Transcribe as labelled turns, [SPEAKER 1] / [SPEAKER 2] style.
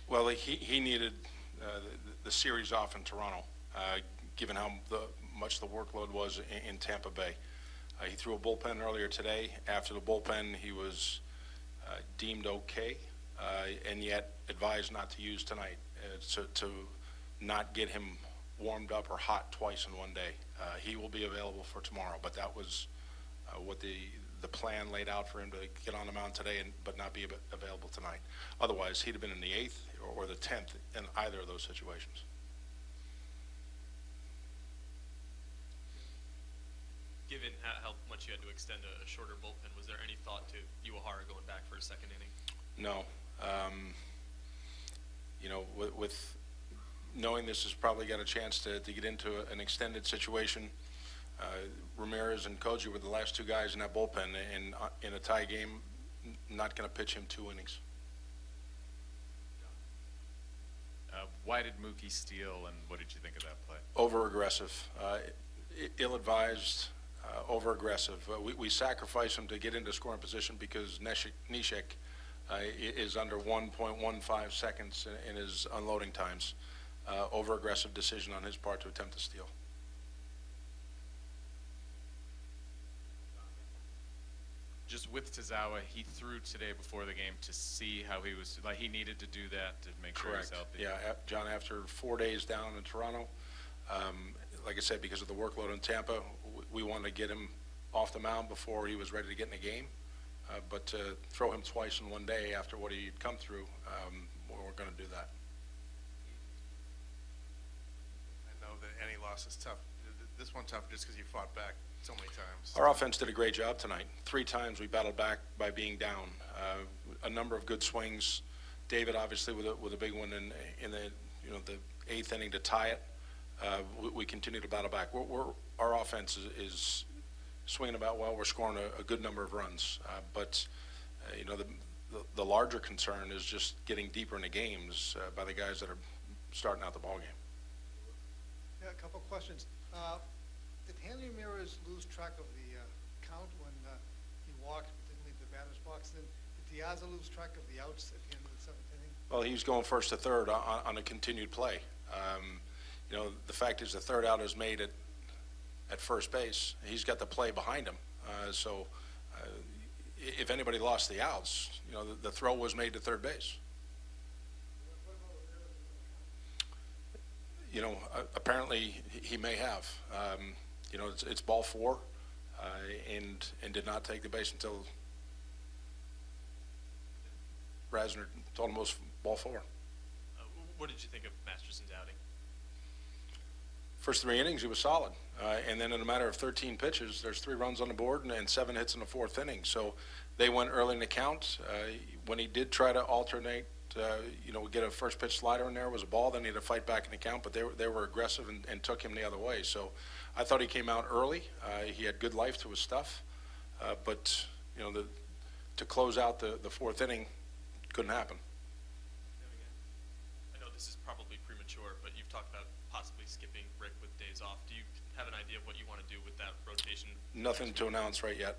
[SPEAKER 1] Well, he needed the series off in Toronto, given how much the workload was in Tampa Bay. He threw a bullpen earlier today. After the bullpen, he was deemed okay, and yet advised not to use tonight to not get him warmed up or hot twice in one day. He will be available for tomorrow, but that was what the plan laid out for him to get on the mound today, but not be available tonight. Otherwise, he'd have been in the 8th or the 10th in either of those situations.
[SPEAKER 2] Given how much you had to extend a shorter bullpen, was there any thought to Uehara going back for a second inning?
[SPEAKER 1] No. You know, with knowing this has probably got a chance to get into an extended situation, Ramirez and Koji were the last two guys in that bullpen, and in a tie game, not going to pitch him 2 innings.
[SPEAKER 3] Why did Mookie steal, and what did you think of that play?
[SPEAKER 1] Over-aggressive, ill-advised, over-aggressive. We sacrifice him to get into scoring position because Neshek is under 1.15 seconds in his unloading times. Over-aggressive decision on his part to attempt to steal.
[SPEAKER 3] Just with Tazawa, he threw today before the game to see how he was, like he needed to do that to make sure he's healthy.
[SPEAKER 1] Yeah, John, after 4 days down in Toronto, like I said, because of the workload in Tampa, we wanted to get him off the mound before he was ready to get in the game. But to throw him twice in one day after what he'd come through, we're going to do that.
[SPEAKER 4] I know that any loss is tough. This one tough just because you fought back so many times.
[SPEAKER 1] Our offense did a great job tonight. 3 times we battled back by being down. A number of good swings. David obviously with a big one in the the 8th inning to tie it. We continue to battle back. Our offense is swinging about well. We're scoring a good number of runs, but the larger concern is just getting deeper into games by the guys that are starting out the ball game.
[SPEAKER 5] Yeah, a couple questions. Did Hanley Ramirez lose track of the count when he walked but didn't leave the batter's box? Then did Diaz lose track of the outs at the end of the 7th inning?
[SPEAKER 1] Well, he was going first to third on a continued play. The fact is the third out is made at first base. He's got the play behind him. So if anybody lost the outs, the throw was made to third base. Apparently he may have. It's ball 4, and did not take the base until Rasner told him it was ball 4.
[SPEAKER 2] What did you think of Masterson's outing?
[SPEAKER 1] First 3 innings, he was solid. And then in a matter of 13 pitches, there's 3 runs on the board and 7 hits in the 4th inning. So they went early in the count. When he did try to alternate, we get a first pitch slider in there, was a ball, then he had to fight back in the count, but they were aggressive and took him the other way. So I thought he came out early. He had good life to his stuff. But, to close out the 4th inning couldn't happen.
[SPEAKER 2] I know this is probably premature, but you've talked about possibly skipping Rick with days off. Do you have an idea of what you want to do with that rotation?
[SPEAKER 1] Nothing to announce right yet.